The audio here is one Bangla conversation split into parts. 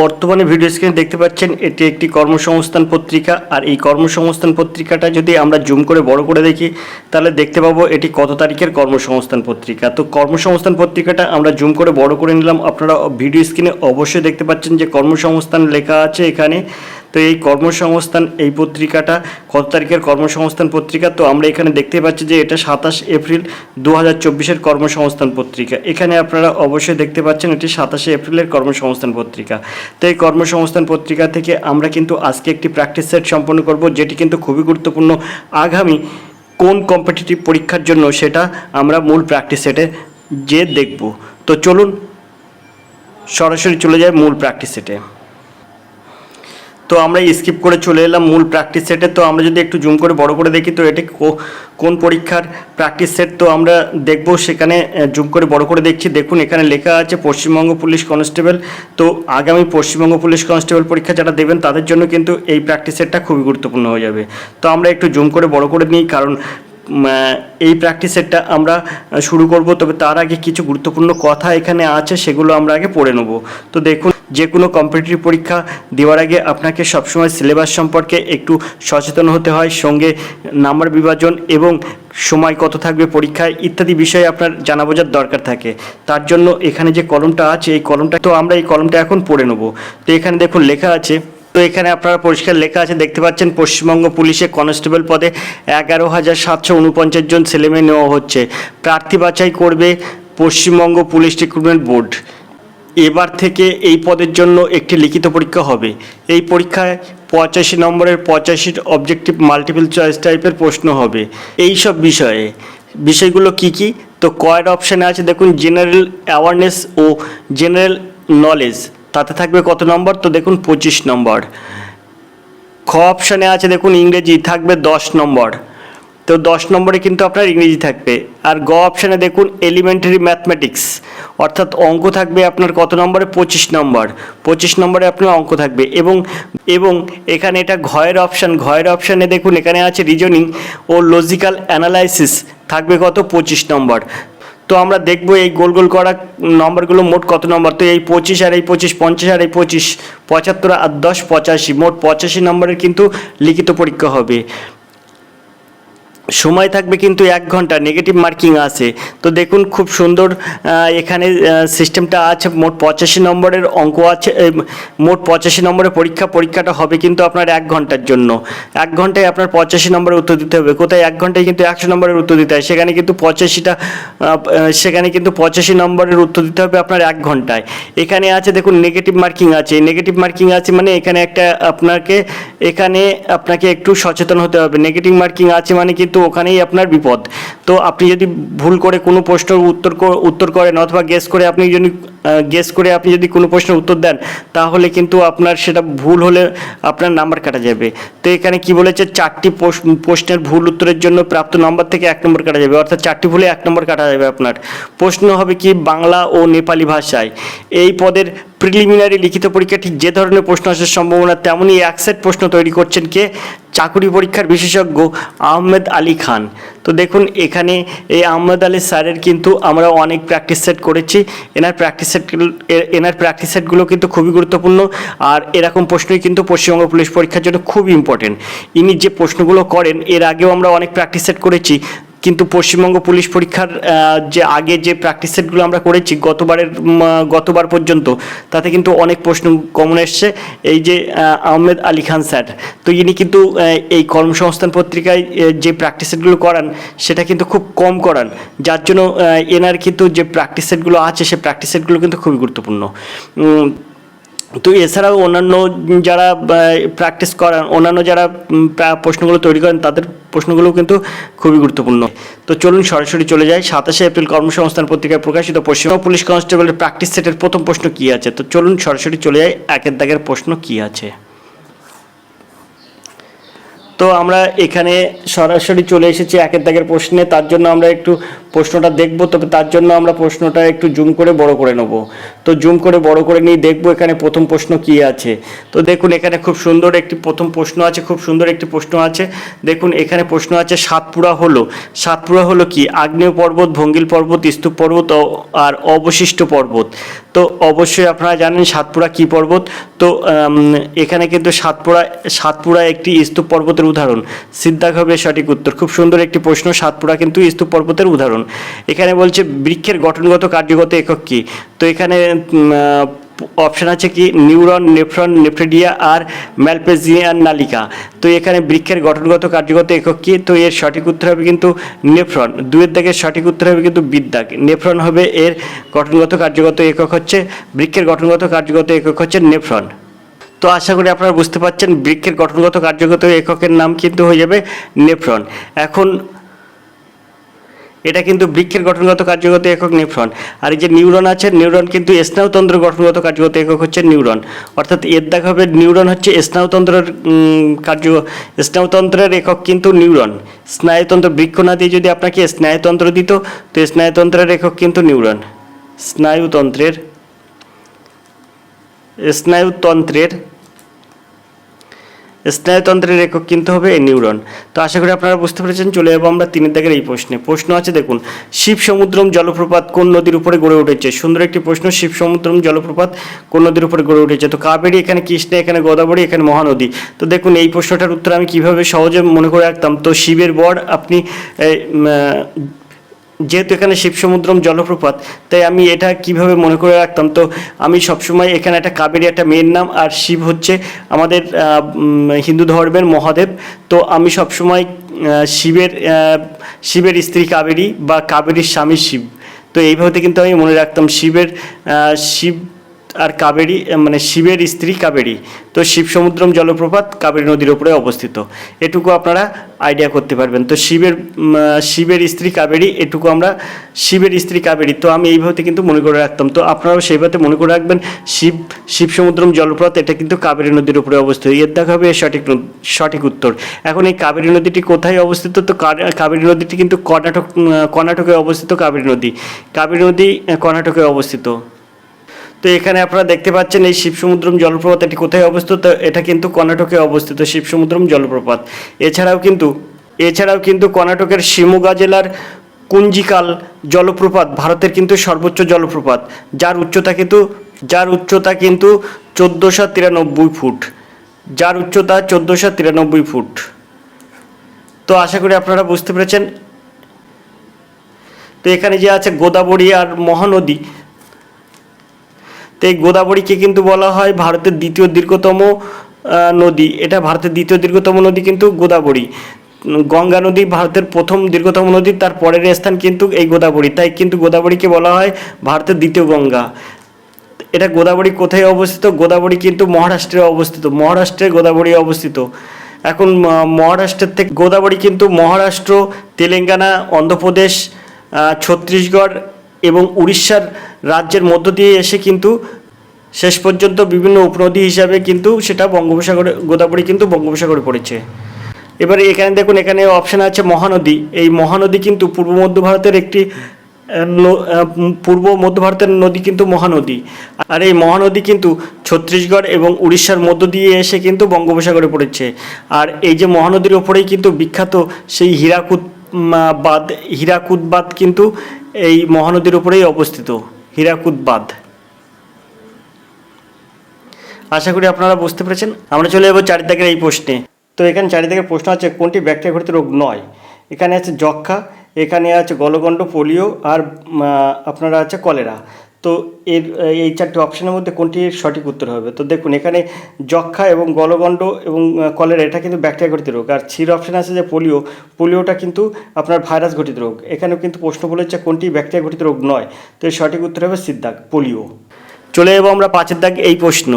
বর্তমানে ভিডিও স্ক্রিনে দেখতে পাচ্ছেন এটি একটি কর্মসংস্থান পত্রিকা। আর এই কর্মসংস্থান পত্রিকাটা যদি আমরা জুম করে বড় করে দেখি তাহলে দেখতে পাবো এটি কত তারিখের কর্মসংস্থান পত্রিকা। তো কর্মসংস্থান পত্রিকাটা আমরা জুম করে বড় করে নিলাম। আপনারা ভিডিও স্ক্রিনে অবশ্যই দেখতে পাচ্ছেন যে কর্মসংস্থান লেখা আছে এখানে। তো এই কর্মসংস্থান এই পত্রিকাটা কত তারিখের কর্মসংস্থান পত্রিকা, তো আমরা এখানে দেখতে পাচ্ছি যে এটা 27 এপ্রিল 2024-এর কর্মসংস্থান পত্রিকা। এখানে আপনারা অবশ্যই দেখতে পাচ্ছেন এটি 27 এপ্রিলের কর্মসংস্থান পত্রিকা। তো এই কর্মসংস্থান পত্রিকা থেকে আমরা কিন্তু আজকে একটি প্র্যাকটিস সেট সম্পন্ন করব, যেটি কিন্তু খুবই গুরুত্বপূর্ণ। আগামী কোন কম্পিটিটিভ পরীক্ষার জন্য সেটা আমরা মূল প্র্যাকটিস সেটে যে দেখব। তো চলুন সরাসরি চলে যাই মূল প্র্যাকটিস সেটে। তো আমরা স্কিপ করে চলে এলাম মূল প্র্যাকটিস সেটে। তো আমরা যদি একটু জুম করে বড় করে দেখি তো এটি কোন পরীক্ষার প্র্যাকটিস সেট তো আমরা দেখব। সেখানে জুম করে বড় করে দেখছি, দেখুন এখানে লেখা আছে পশ্চিমবঙ্গ পুলিশ কনস্টেবল। তো আগামী পশ্চিমবঙ্গ পুলিশ কনস্টেবল পরীক্ষা যারা দেবেন তাদের জন্য কিন্তু এই প্র্যাকটিস সেটটা খুবই গুরুত্বপূর্ণ হয়ে যাবে। তো আমরা একটু জুম করে বড় করে নিই, কারণ এই প্র্যাকটিস সেটটা আমরা শুরু করব। তবে তার আগে কিছু গুরুত্বপূর্ণ কথা এখানে আছে, সেগুলো আমরা আগে পড়ে নেব। তো দেখুন, যে কোনো কম্পিটিটিভ পরীক্ষা দেওয়ার আগে আপনাকে সবসময় সিলেবাস সম্পর্কে একটু সচেতন হতে হয়, সঙ্গে নাম্বার বিভাজন এবং সময় কত থাকবে পরীক্ষায় ইত্যাদি বিষয়ে আপনার জানা বোঝার দরকার থাকে। তার জন্য এখানে যে কলমটা আছে এই কলমটা, তো আমরা এই কলমটা এখন পড়ে নেব। তো এখানে দেখুন লেখা আছে, তো এখানে আপনারা পরিষ্কার লেখা আছে দেখতে পাচ্ছেন, পশ্চিমবঙ্গ পুলিশে কনস্টেবল পদে 11,749 জন ছেলেমেয়ে নেওয়া হচ্ছে। প্রার্থী বাছাই করবে পশ্চিমবঙ্গ পুলিশ রিক্রুটমেন্ট বোর্ড। এবার থেকে এই পদের জন্য একটি লিখিত পরীক্ষা হবে। এই পরীক্ষায় 85 নম্বরের 85 অবজেক্টিভ মাল্টিপল চয়েস টাইপের প্রশ্ন হবে। এই সব বিষয়গুলো কি কি, তো কয়ের অপশানে আছে দেখুন জেনারেল অ্যাওয়ারনেস ও জেনারেল নলেজ, তাতে থাকবে কত নম্বর, তো দেখুন 25 নম্বর। খ অপশানে আছে দেখুন ইংরেজি, থাকবে 10 নম্বর। তো 10 নম্বরে কিন্তু আপনার ইংরেজি থাকবে। আর গ অপশানে দেখুন এলিমেন্টারি ম্যাথমেটিক্স, অর্থাৎ অঙ্ক থাকবে আপনার কত নম্বরে, 25 নম্বর। 25 নম্বরে আপনার অঙ্ক থাকবে। এবং এখানে এটা ঘয়ের অপশানে দেখুন এখানে আছে রিজনিং ও লজিক্যাল অ্যানালাইসিস, থাকবে কত, 25 নম্বর। তো আমরা দেখব এই গোল গোল করা নম্বরগুলো মোট কত নম্বর। তো এই 25 আর এই 25, 50 আর এই 25, 75 আর 10, 85, মোট 85 নম্বরের কিন্তু লিখিত পরীক্ষা হবে। সময় থাকবে কিন্তু 1 ঘন্টা, নেগেটিভ মার্কিং আছে। তো দেখুন খুব সুন্দর এখানে সিস্টেমটা আছে। মোট 85 নম্বরের অঙ্ক আছে, মোট 85 নম্বরের পরীক্ষাটা হবে কিন্তু আপনার 1 ঘন্টার জন্য। 1 ঘন্টায় আপনার 85 নম্বরের উত্তর দিতে হবে। কোথায় 1 ঘন্টায় কিন্তু 100 নম্বরের উত্তর দিতে হয়, সেখানে কিন্তু 85 নম্বরের উত্তর দিতে হবে আপনার 1 ঘন্টায়। এখানে আছে দেখুন নেগেটিভ মার্কিং আছে। নেগেটিভ মার্কিং আছে মানে এখানে আপনাকে একটু সচেতন হতে হবে। নেগেটিভ মার্কিং আছে মানে কিন্তু ওখানেই আপনার বিপদ। তো আপনি যদি ভুল করে কোনো প্রশ্নের উত্তর করেন অথবা গেস করে আপনি যদি কোনো প্রশ্নের উত্তর দেন, তাহলে কিন্তু আপনার সেটা ভুল হলে আপনার নাম্বার কাটা যাবে। তো এখানে কি বলেছে, 4টি প্রশ্নের ভুল উত্তরের জন্য প্রাপ্ত নম্বর থেকে 1 নম্বর কাটা যাবে, অর্থাৎ 4টি ভুলে 1 নম্বর কাটা যাবে আপনার। প্রশ্ন হবে কি, বাংলা ও নেপালি ভাষায়। এই পদের প্রিলিমিনারি লিখিত পরীক্ষা ঠিক যে ধরনের প্রশ্ন আসার সম্ভাবনা, তেমনই এক সেট প্রশ্ন তৈরি করছেন কে, চাকুরি পরীক্ষার বিশেষজ্ঞ আহমেদ আলী খান। তো দেখুন এখানে এই আহমেদ আলী স্যারের কিন্তু আমরা অনেক প্র্যাকটিস সেট করেছি। এনার প্র্যাকটিস সেটগুলো কিন্তু খুবই গুরুত্বপূর্ণ। আর এরকম প্রশ্নই কিন্তু পশ্চিমবঙ্গ পুলিশ পরীক্ষার জন্য খুবই ইম্পর্টেন্ট। ইনি যে প্রশ্নগুলো করেন, এর আগেও আমরা অনেক প্র্যাকটিস সেট করেছি, কিন্তু পশ্চিমবঙ্গ পুলিশ পরীক্ষার যে প্র্যাকটিস সেটগুলো আমরা করেছি গতবার পর্যন্ত, তাতে কিন্তু অনেক প্রশ্ন কমন এসছে। এই যে আহমেদ আলী খান স্যার, তো ইনি কিন্তু এই কর্মসংস্থান পত্রিকায় যে প্র্যাকটিস সেটগুলো করান সেটা কিন্তু খুব কম করান, যার জন্য এনার কিন্তু যে প্র্যাকটিস সেটগুলো আছে সেই প্র্যাকটিস সেটগুলো কিন্তু খুবই গুরুত্বপূর্ণ। তো এছাড়াও অন্যান্য যারা প্র্যাকটিস করান, অন্যান্য যারা প্রশ্নগুলো তৈরি করেন, তাদের প্রশ্নগুলো কিন্তু খুবই গুরুত্বপূর্ণ। তো চলুন সরাসরি চলে যাই 27 এপ্রিল কর্মসংস্থান পত্রিকায় প্রকাশিত পশ্চিমবঙ্গ পুলিশ কনস্টেবলের প্র্যাকটিস সেটের প্রথম প্রশ্ন কী আছে। তো চলুন সরাসরি চলে যাই 1 দাগের প্রশ্ন কী আছে। তো আমরা এখানে সরাসরি চলে এসেছি 1 দাগের প্রশ্নে। তার জন্য আমরা একটু প্রশ্নটা দেখব, তবে তার জন্য আমরা প্রশ্নটা একটু জুম করে বড় করে নেব। তো জুম করে বড় করে নিয়ে দেখবো এখানে প্রথম প্রশ্ন কি আছে। তো দেখুন এখানে খুব সুন্দর একটি প্রথম প্রশ্ন আছে, খুব সুন্দর একটি প্রশ্ন আছে। দেখুন এখানে প্রশ্ন আছে সাতপুরা হলো কি? আগ্নেয় পর্বত, ভঙ্গিল পর্বত, স্তূপ পর্বত আর অবশিষ্ট পর্বত। তো অবশ্যই আপনারা জানেন সাতপুরা কি পর্বত। তো এখানে কিন্তু সাতপুরা একটি স্তূপ পর্বতের উদাহরণ। সিদ্ধাক হবে সঠিক উত্তর। খুব সুন্দর একটি প্রশ্ন, সাতপুরা কিন্তু স্তূপ পর্বতের উদাহরণ। এখানে বলছে বৃক্ষের গঠনগত কার্যগত একক কি? তো এখানে অপশান আছে কি? নিউরন, নেফ্রন, নেফ্রেডিয়া আর ম্যালপেজিয়ান নালিকা। তো এখানে বৃক্ষের গঠনগত কার্যগত একক কি? তো এর সঠিক উত্তর হবে কিন্তু নেফ্রন। দুয়ের দাগের সঠিক উত্তর হবে কিন্তু বিদ্যাক। নেফ্রন হবে এর গঠনগত কার্যগত একক, হচ্ছে বৃক্ষের গঠনগত কার্যগত একক হচ্ছে নেফ্রন। তো আশা করি আপনারা বুঝতে পারছেন বৃক্ষের গঠনগত কার্যগত এককের নাম কিন্তু হয়ে যাবে নেফ্রন। এখন এটা কিন্তু বৃক্ষের গঠনগত কার্যগত একক নেফ্রন। আর এই যে নিউরন আছে, নিউরন কিন্তু স্নায়ুতন্ত্র গঠনগত কার্যগত একক হচ্ছে নিউরন। অর্থাৎ এর দাগ হবে নিউরন হচ্ছে স্নায়ুতন্ত্রের একক কিন্তু নিউরন। স্নায়ুতন্ত্র, বৃক্ষ না দিয়ে যদি আপনাকে স্নায়ুতন্ত্র দিত, তো স্নায়ুতন্ত্রের একক কিন্তু নিউরন। স্নায়ুতন্ত্রের একক কিন্তু হবে এই নিউরন। তো আশা করি আপনারা বুঝতে পেরেছেন। চলে যাবো আমরা 3 দাগের এই প্রশ্নে। প্রশ্ন আছে দেখুন, শিবসমুদ্রম জলপ্রপাত কোন নদীর উপরে গড়ে উঠেছে? সুন্দর একটি প্রশ্ন। শিবসমুদ্রম জলপ্রপাত কোন নদীর উপরে গড়ে উঠেছে? তো কাবেরী, এখানে কৃষ্ণা, এখানে গোদাবরী, এখানে মহানদী। তো দেখুন এই প্রশ্নটার উত্তর আমি কিভাবে সহজে মনে করে রাখতাম। তো শিবের বর আপনি যেহেতু এখানে শিবসমুদ্রম জলপ্রপাত, তাই আমি এটা কিভাবে মনে করে রাখতাম। তো আমি সবসময় এখানে একটা কাবেরী একটা মেয়ের নাম, আর শিব হচ্ছে আমাদের হিন্দু ধর্মের মহাদেব। তো আমি সবসময় শিবের স্ত্রী কাবেরী বা কাবেরীর স্বামী শিব। তো এইভাবে কিন্তু আমি মনে রাখতাম শিব আর কাবেরী, মানে শিবের স্ত্রী কাবেরী। তো শিবসমুদ্রম জলপ্রপাত কাবেরী নদীর উপরে অবস্থিত। এটুকু আপনারা আইডিয়া করতে পারবেন। তো শিবের স্ত্রী কাবেরী, এটুকু আমরা শিবের স্ত্রী কাবেরী। তো আমি এইভাবে কিন্তু মনে করে রাখতাম। তো আপনারাও সেইভাবে মনে করে রাখবেন শিবসমুদ্রম জলপ্রপাত এটা কিন্তু কাবেরী নদীর উপরে অবস্থিত। এর দেখা হবে সঠিক উত্তর। এখন এই কাবেরী নদীটি কোথায় অবস্থিত? তো কাবেরী নদীটি কিন্তু কর্ণাটকে অবস্থিত। কাবেরী নদী কর্ণাটকে অবস্থিত। তো এখানে আপনারা দেখতে পাচ্ছেন এই শিবসমুদ্রম জলপ্রপাত এটি কোথায় অবস্থিত? এটা কিন্তু কর্ণাটকে অবস্থিত শিবসমুদ্রম জলপ্রপাত। এছাড়াও কিন্তু কর্ণাটকের শিমোগা জেলার কুঞ্জিকাল জলপ্রপাত ভারতের কিন্তু সর্বোচ্চ জলপ্রপাত, যার উচ্চতা কিন্তু 1493 ফুট। উচ্চতা 1493 ফুট। তো আশা করি আপনারা বুঝতে পেরেছেন। তো এখানে যে আছে গোদাবরী আর মহানদী, তো এই গোদাবরীকে কিন্তু বলা হয় ভারতের দ্বিতীয় দীর্ঘতম নদী। এটা ভারতের দ্বিতীয় দীর্ঘতম নদী কিন্তু গোদাবরী। গঙ্গা নদী ভারতের প্রথম দীর্ঘতম নদী, তার পরের স্থান কিন্তু এই গোদাবরী। তাই কিন্তু গোদাবরীকে বলা হয় ভারতের দ্বিতীয় গঙ্গা। এটা গোদাবরী কোথায় অবস্থিত? গোদাবরী কিন্তু মহারাষ্ট্রে অবস্থিত। মহারাষ্ট্রে গোদাবরী অবস্থিত। এখন মহারাষ্ট্রের থেকে গোদাবরী কিন্তু মহারাষ্ট্র, তেলেঙ্গানা, অন্ধ্রপ্রদেশ, ছত্তিশগড় এবং উড়িষ্যার রাজ্যের মধ্য দিয়ে এসে কিন্তু শেষ পর্যন্ত বিভিন্ন উপনদী হিসাবে কিন্তু সেটা বঙ্গোপসাগরে, গোদাবরী কিন্তু বঙ্গোপসাগরে পড়েছে। এবারে এখানে দেখুন, এখানে অপশান আছে মহানদী। এই মহানদী কিন্তু পূর্ব মধ্য ভারতের নদী কিন্তু মহানদী। আর এই মহানদী কিন্তু ছত্তিশগড় এবং উড়িষ্যার মধ্য দিয়ে এসে কিন্তু বঙ্গোপসাগরে পড়েছে। আর এই যে মহানদীর ওপরেই কিন্তু বিখ্যাত সেই হীরাকুদ বাঁধ কিন্তু এই মহানদীর উপরেই অবস্থিত। হীরাকুদ বাঁধ। আশা করি আপনারা বুঝতে পেরেছেন। আমরা চলে যাবো 4 দাগের এই প্রশ্নে। তো এখানে 4 দাগের প্রশ্ন আছে, কোনটি ব্যাকটেরিয়া ঘটিত রোগ নয়? এখানে আছে যক্ষা, এখানে আছে গলগণ্ড, পোলিও আর আপনারা আছে কলেরা। তো এই 4টি অপশনের মধ্যে কোনটি সঠিক উত্তর হবে? তো দেখুন এখানে যক্ষা এবং গলগণ্ড এবং কলেরা এটা কিন্তু ব্যাকটেরিয়া ঘটিত রোগ। আর সির অপশন আছে যে পোলিওটা কিন্তু আপনার ভাইরাস ঘটিত রোগ। এখানেও কিন্তু প্রশ্ন বলেছে কোনটি ব্যাকটেরিয়া ঘটিত রোগ নয়। তো এর সঠিক উত্তর হবে সির দাগ, পোলিও। চলে যাবো আমরা 5 দাগ এই প্রশ্ন।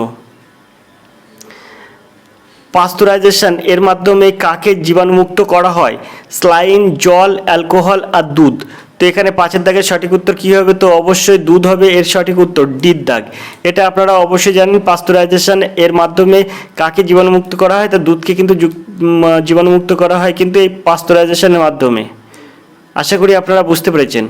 পাস্তুরাইজেশন এর মাধ্যমে কাকে জীবাণুমুক্ত করা হয়? স্লাইন, জল, অ্যালকোহল আর দুধ। তো এখানে 5 দাগের সঠিক উত্তর কী হবে? তো অবশ্যই দুধ হবে এর সঠিক উত্তর, ডির দাগ। এটা আপনারা অবশ্যই জানেন, পাস্তুরাইজেশন এর মাধ্যমে কাকে জীবাণুমুক্ত করা হয়? তো দুধকে কিন্তু জীবাণুমুক্ত করা হয় কিন্তু এই পাস্তুরাইজেশনের মাধ্যমে। আশা করি আপনারা বুঝতে পেরেছেন।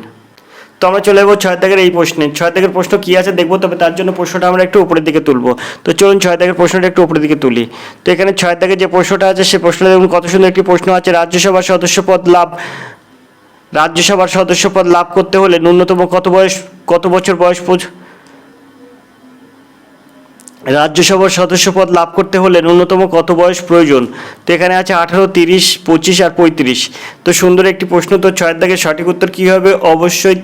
তো আমরা চলে যাবো 6 দাগের এই প্রশ্নে। 6 দাগের প্রশ্ন কী আছে দেখবো, তবে তার জন্য প্রশ্নটা আমরা একটু উপরের দিকে তুলবো। তো চলুন 6 দাগের প্রশ্নটা একটু উপরের দিকে তুলি। তো এখানে 6 দাগে যে প্রশ্নটা আছে সে প্রশ্নটা দেখুন কত সুন্দর একটি প্রশ্ন আছে। রাজ্যসভার সদস্য পদ লাভ করতে হলে ন্যূনতম কত বছর বয়স রাজ্যসভার সদস্য পদ লাভ করতে হলে ন্যূনতম কত বয়স প্রয়োজন? তো এখানে আছে 18, 30, 25 আর 35। তো সুন্দর একটি প্রশ্ন। তো 6 দাগের সঠিক উত্তর কী হবে? অবশ্যই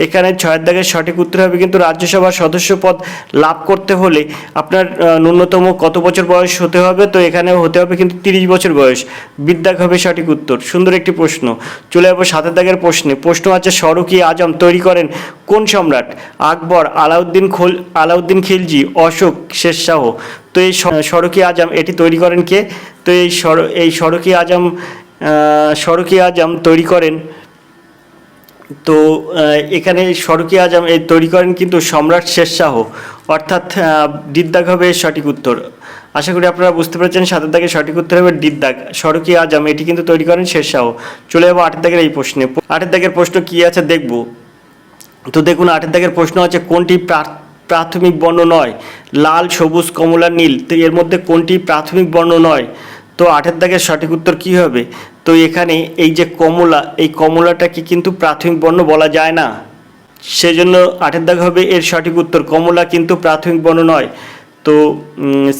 এখানে 6 দাগের সঠিক উত্তর হবে কিন্তু রাজ্যসভার সদস্য পদ লাভ করতে হলে আপনার ন্যূনতম কত বছর বয়স হতে হবে? তো এখানে হতে হবে কিন্তু 30 বছর বয়স। বিদ্যাক হবে সঠিক উত্তর। সুন্দর একটি প্রশ্ন। চলে যাবো 7 দাগের প্রশ্নে। প্রশ্ন আছে শরক-ই-আজম তৈরি করেন কোন সম্রাট? আকবর, আলাউদ্দিন খিলজি, অশোক, শেরশাহ। তো এই শরক-ই-আজম এটি তৈরি করেন কে? তো এই শরক-ই-আজম তৈরি করেন, তো এখানে শরক-ই-আজম তৈরি করেন কিন্তু সম্রাট শেরশাহ, অর্থাৎ দিদ্দাগ হবে সঠিক উত্তর। আশা করি আপনারা বুঝতে পেরেছেন। 7 দাগের সঠিক উত্তর হবে দিদ্দাগ। শরক-ই-আজম এটি কিন্তু তৈরি করেন শেরশাহ। চলে যাবো 8 দাগের এই প্রশ্নে। 8 দাগের প্রশ্ন কী আছে দেখব। তো দেখুন 8 দাগের প্রশ্ন আছে কোনটি প্রাথমিক বর্ণ নয়? লাল, সবুজ, কমলা, নীল। তো এর মধ্যে কোনটি প্রাথমিক বর্ণ নয়? তো 8 দাগের সঠিক উত্তর কী হবে? তো এখানে এই যে কমলা, এই কমলাটাকে কিন্তু প্রাথমিক বর্ণ বলা যায় না, সেজন্য 8 দাগ হবে এর সঠিক উত্তর। কমলা কিন্তু প্রাথমিক বর্ণ নয়। তো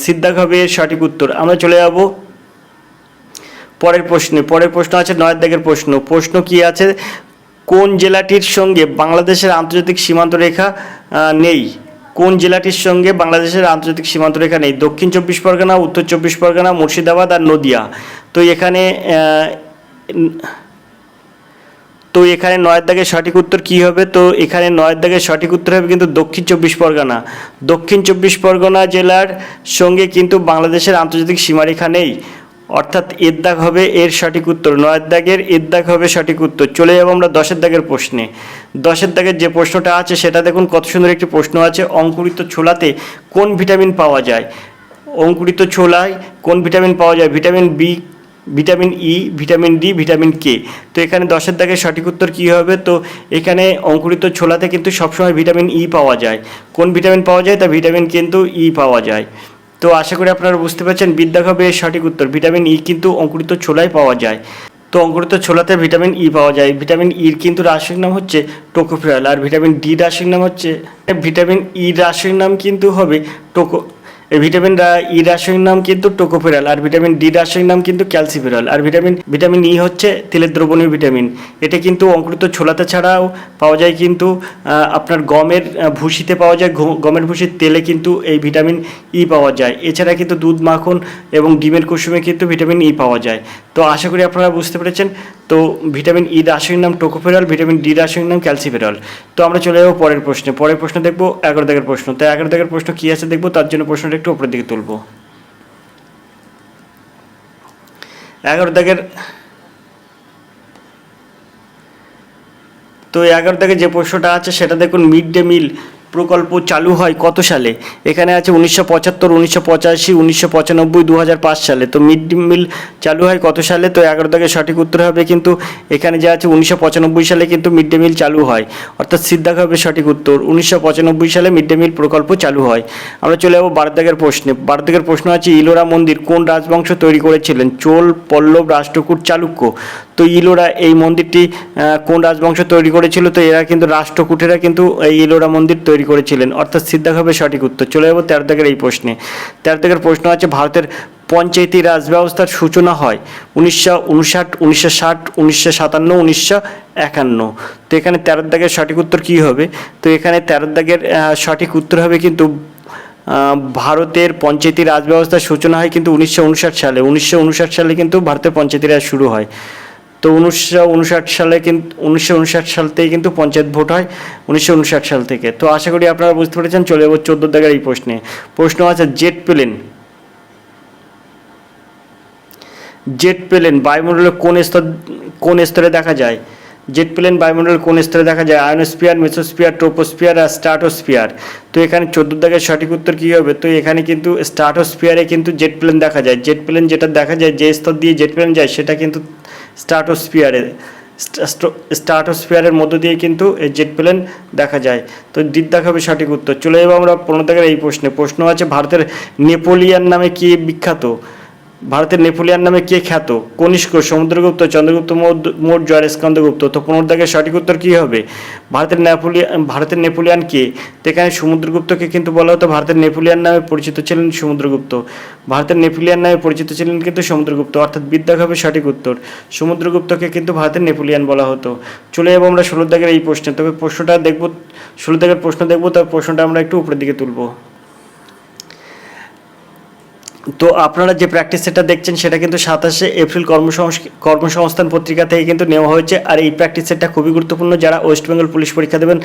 সিদ্ধাগ হবে এর সঠিক উত্তর। আমরা চলে যাব পরের প্রশ্নে। পরের প্রশ্ন আছে 9 দাগের প্রশ্ন। প্রশ্ন কি আছে? কোন জেলাটির সঙ্গে বাংলাদেশের আন্তর্জাতিক সীমান্ত রেখা নেই? কোন জেলাটির সঙ্গে বাংলাদেশের আন্তর্জাতিক সীমান্ত রেখা নেই? দক্ষিণ 24 পরগনা, উত্তর 24 পরগনা, মুর্শিদাবাদ আর নদিয়া। তো এখানে 9 দাগের সঠিক উত্তর কী হবে? তো এখানে 9 দাগের সঠিক উত্তর হবে কিন্তু দক্ষিণ 24 পরগনা। দক্ষিণ 24 পরগনা জেলার সঙ্গে কিন্তু বাংলাদেশের আন্তর্জাতিক সীমারেখা নেই, অর্থাৎ এর দাগ হবে এর সঠিক উত্তর। 9 দাগের এর দাগ হবে সঠিক উত্তর। চলে যাবো আমরা 10 দাগের প্রশ্নে। 10 দাগের যে প্রশ্নটা আছে সেটা দেখুন কত সুন্দর একটি প্রশ্ন আছে। অঙ্কুরিত ছোলাতে কোন ভিটামিন পাওয়া যায়? অঙ্কুরিত ছোলায় কোন ভিটামিন পাওয়া যায়? Vitamin B, vitamin E, vitamin D, vitamin K. তো এখানে 10 দাগের সঠিক উত্তর কী হবে? তো এখানে অঙ্কুরিত ছোলাতে কিন্তু সবসময় ভিটামিন ই পাওয়া যায়। কোন ভিটামিন পাওয়া যায়? তা ভিটামিন কিন্তু ই পাওয়া যায়। তো আশা করি আপনারা বুঝতে পারছেন। বিদ্যাক হবে এর সঠিক উত্তর। ভিটামিন ই কিন্তু অঙ্কুরিত ছোলায় পাওয়া যায়। তো অঙ্কুরিত ছোলাতে ভিটামিন ই পাওয়া যায়। ভিটামিন ইর কিন্তু রাসায়নিক নাম হচ্ছে টোকোফেরল, আর ভিটামিন ডি রাসায়নিক নাম হচ্ছে ভিটামিন ই রাসায়নিক নাম কিন্তু হবে ভিটামিন ই রাসায়নিক নাম কিন্তু টোকোফেরল, আর ভিটামিন ডি রাসায়নিক নাম কিন্তু ক্যালসিফেরল, আর ভিটামিন ই হচ্ছে তেলের দ্রবণীয় ভিটামিন। এটা কিন্তু অঙ্কুরিত ছোলাতে ছাড়াও পাওয়া যায়, কিন্তু আপনার গমের ভুসিতে পাওয়া যায়। গমের ভুসির তেলে কিন্তু এই ভিটামিন ই পাওয়া যায়। এছাড়া কিন্তু দুধ, মাখন এবং ডিমের কুসুমে কিন্তু ভিটামিন ই পাওয়া যায়। তো আশা করি আপনারা বুঝতে পেরেছেন। তো ভিটামিন ই রাসায়নিক নাম টোকোফেরল, ভিটামিন ডি রাসায়নিক নাম ক্যালসিফেরল। তো আমরা চলে যাবো পরের প্রশ্নে। পরের প্রশ্ন দেখবো 11 দাগের প্রশ্ন। তো 11 দাগের প্রশ্ন কী আছে দেখবো, তার জন্য প্রশ্নটা একটু উপরের দিকে তুলব। 11 দাগের তো 11 দাগে যে প্রশ্নটা আছে সেটা দেখুন, মিড ডে মিল প্রকল্প চালু হয় কত সালে? এখানে আছে 1975, 1985, 1995, 2005 সালে। তো মিড ডে মিল চালু হয় কত সালে? তো 11 দাগের সঠিক উত্তর হবে কিন্তু এখানে যা আছে 1995 সালে কিন্তু মিড ডে মিল চালু হয়, অর্থাৎ সিদ্ধাক হবে সঠিক উত্তর। 1995 সালে মিড ডে মিল প্রকল্প চালু হয়। আমরা চলে যাবো 12 দাগের প্রশ্নে। 12 দাগের প্রশ্ন আছে ইলোরা মন্দির কোন রাজবংশ তৈরি করেছিলেন? চোল, পল্লব, রাষ্ট্রকূট, চালুক্য। তো ইলোরা এই মন্দিরটি কোন রাজবংশ তৈরি করেছিল? তো এরা কিন্তু রাষ্ট্রকূটেরা কিন্তু এই ইলোরা মন্দির তৈরি করেছিলেন, অর্থাৎ সিদ্ধাক হবে সঠিক উত্তর। চলে যাবো 13 দাগের এই প্রশ্নে। 13 দাগের প্রশ্ন আছে ভারতের পঞ্চায়েতি রাজ ব্যবস্থার সূচনা হয় 1959, 1960, 1957, 1951। তো এখানে 13 দাগের সঠিক উত্তর কী হবে? তো এখানে 13 দাগের সঠিক উত্তর হবে কিন্তু ভারতের পঞ্চায়েতি রাজ ব্যবস্থার সূচনা হয় কিন্তু 1959 সালে। 1959 সালে কিন্তু ভারতের পঞ্চায়েতি রাজ শুরু হয়। তো 1959 সালে কিন্তু 1959 সাল থেকে কিন্তু পঞ্চায়েত ভোট হয়, 1959 সাল থেকে। তো আশা করি আপনারা বুঝতে পেরেছেন। চলে যাবো 14 দাগের এই প্রশ্নে। প্রশ্ন আছে জেট প্লেন বায়ুমণ্ডলের কোন স্তরে দেখা যায়? জেট প্লেন বায়ুমণ্ডলের কোন স্তরে দেখা যায়? আয়নোস্ফিয়ার, মেসোস্ফিয়ার, ট্রোপোস্ফিয়ার আর স্ট্রাটোস্ফিয়ার। তো এখানে 14 দাগের সঠিক উত্তর কী হবে? তো এখানে কিন্তু স্ট্রাটোস্ফিয়ারে কিন্তু জেট প্লেন দেখা যায়। জেট প্লেন যেটা দেখা যায়, যে স্তর দিয়ে জেট প্লেন যায় সেটা কিন্তু স্ট্রাটোস্ফিয়ারের মধ্য দিয়ে কিন্তু এই জেট প্লেন দেখা যায়। তো ডি দেখাবে সঠিক উত্তর। চলে যাবো আমরা 15 দাগের এই প্রশ্ন আছে ভারতের নেপোলিয়ান নামে কি বিখ্যাত? ভারতের নেপোলিয়ান নামে কে খ্যাত? কনিষ্ক, সমুদ্রগুপ্ত, চন্দ্রগুপ্ত মৌর্য আর স্কন্দগুপ্ত। তো 15 দাগের সঠিক উত্তর কী হবে? ভারতের নেপোলিয়ান কে? তো এখানে সমুদ্রগুপ্তকে কিন্তু বলা হতো ভারতের নেপোলিয়ান নামে পরিচিত ছিলেন সমুদ্রগুপ্ত। ভারতের নেপোলিয়ান নামে পরিচিত ছিলেন কিন্তু সমুদ্রগুপ্ত, অর্থাৎ বিদ্যা হবে সঠিক উত্তর। সমুদ্রগুপ্তকে কিন্তু ভারতের নেপোলিয়ান বলা হতো। চলে যাবো আমরা 16 দাগের এই প্রশ্নে। তবে প্রশ্নটা দেখবো, 16 দাগের প্রশ্ন দেখবো, তবে প্রশ্নটা আমরা একটু উপরের দিকে তুলবো। তো আপনারা যে প্র্যাকটিস সেটটা দেখছেন সেটা কিন্তু 27শে এপ্রিল কর্মসংস্থান পত্রিকা থেকে কিন্তু নেওয়া হয়েছে। আর এই প্র্যাকটিস সেটটা খুবই গুরুত্বপূর্ণ যারা ওয়েস্ট বেঙ্গল পুলিশ পরীক্ষা দেবেন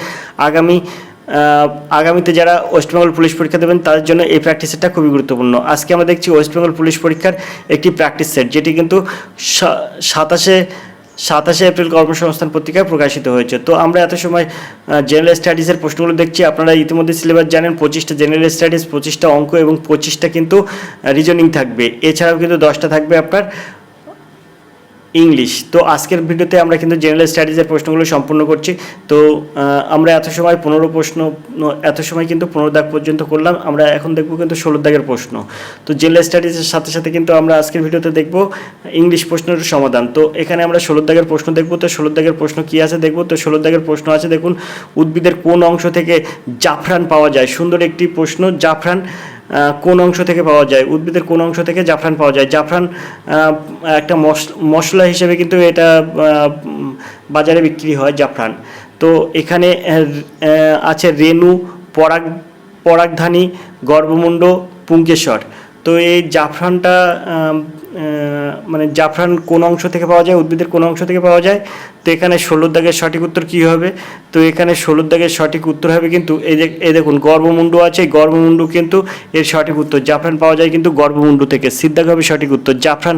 আগামীতে, যারা ওয়েস্ট বেঙ্গল পুলিশ পরীক্ষা দেবেন তাদের জন্য এই প্র্যাকটিস সেটটা খুবই গুরুত্বপূর্ণ। আজকে আমরা দেখছি ওয়েস্ট বেঙ্গল পুলিশ পরীক্ষার একটি প্র্যাকটিস সেট, যেটি কিন্তু 27শে এপ্রিল কর্মসংস্থান পত্রিকায় প্রকাশিত হয়েছে। তো আমরা এত সময় জেনারেল স্টাডিজের প্রশ্নগুলো দেখছি। আপনারা ইতিমধ্যে সিলেবাস জানেন, 25টা জেনারেল স্টাডিজ, 25টা অঙ্ক এবং 25টা কিন্তু রিজনিং থাকবে। এছাড়াও কিন্তু 10টা থাকবে আপনার ইংলিশ। তো আজকের ভিডিওতে আমরা কিন্তু জেনারেল স্টাডিজের প্রশ্নগুলো সম্পূর্ণ করছি। তো আমরা এত সময় কিন্তু 15 দাগ পর্যন্ত করলাম। আমরা এখন দেখব কিন্তু 16 দাগের প্রশ্ন। তো জেনারেল স্টাডিজের সাথে সাথে কিন্তু আমরা আজকের ভিডিওতে দেখব ইংলিশ প্রশ্নের সমাধান। তো এখানে আমরা 16 দাগের প্রশ্ন দেখব। তো 16 দাগের প্রশ্ন কী আছে দেখব। তো 16 দাগের প্রশ্ন আছে দেখুন, উদ্ভিদের কোন অংশ থেকে জাফরান পাওয়া যায়? সুন্দর একটি প্রশ্ন। জাফরান কোন অংশ থেকে পাওয়া যায়? উদ্ভিদের কোন অংশ থেকে জাফরান পাওয়া যায়? জাফরান একটা মশলা হিসেবে কিন্তু এটা বাজারে বিক্রি হয় জাফরান। তো এখানে আছে রেণু, পরাগধানী, গর্ভমুণ্ড, পুংকেশর। তো এই জাফরানটা জাফরান কোন অংশ থেকে পাওয়া যায়? উদ্ভিদের কোন অংশ থেকে পাওয়া যায়? তো এখানে 16 দাগের সঠিক উত্তর কী হবে? তো এখানে 16 দাগের সঠিক উত্তর হবে কিন্তু এই দেখুন গর্ভমুণ্ড আছে, গর্ভমুণ্ড কিন্তু এর সঠিক উত্তর। জাফরান পাওয়া যায় কিন্তু গর্ভমুণ্ড থেকে। সিদ্ধাগ হবে সঠিক উত্তর। জাফরান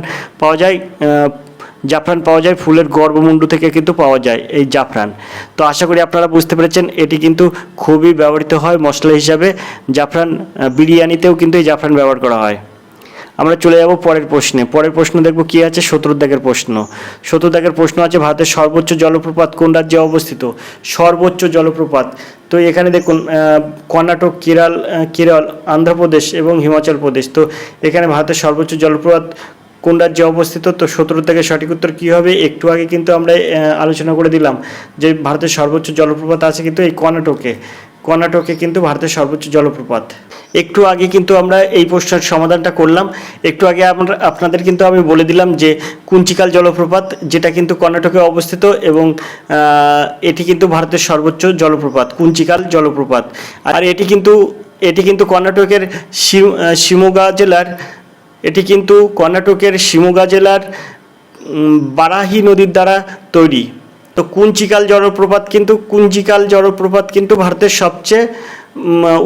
পাওয়া যায় ফুলের গর্ভমুণ্ড থেকে কিন্তু পাওয়া যায় এই জাফরান। তো আশা করি আপনারা বুঝতে পেরেছেন, এটি কিন্তু খুবই ব্যবহৃত হয় মশলা হিসাবে। জাফরান বিরিয়ানিতেও কিন্তু এই জাফরান ব্যবহার করা হয়। আমরা চলে যাব পরের প্রশ্নে। পরের প্রশ্ন দেখব কি আছে। 17 দাগের প্রশ্ন। 17 দাগের প্রশ্ন আছে ভারতের সর্বোচ্চ জলপ্রপাত কোন রাজ্যে অবস্থিত? সর্বোচ্চ জলপ্রপাত। তো এখানে দেখুন কর্ণাটক, কেরল, অন্ধ্রপ্রদেশ এবং হিমাচল প্রদেশ। তো এখানে ভারতের সর্বোচ্চ জলপ্রপাত কোন রাজ্যে অবস্থিত? তো 17 থেকে সঠিক উত্তর কী হবে? একটু আগে কিন্তু আমরা আলোচনা করে দিলাম যে ভারতের সর্বোচ্চ জলপ্রপাত আছে কিন্তু এই কর্ণাটকে কিন্তু ভারতের সর্বোচ্চ জলপ্রপাত। একটু আগে কিন্তু আমরা এই প্রশ্নের সমাধানটা করলাম। একটু আগে আপনাদের কিন্তু আমি বলে দিলাম যে কুঞ্চিকাল জলপ্রপাত, যেটা কিন্তু কর্ণাটকে অবস্থিত এবং এটি কিন্তু ভারতের সর্বোচ্চ জলপ্রপাত, কুঞ্চিকাল জলপ্রপাত। আর এটি কিন্তু কর্ণাটকের শিমোগা জেলার বারাহি নদীর দ্বারা তৈরি। তো কুঞ্চিকাল জলপ্রপাত কিন্তু ভারতের সবচেয়ে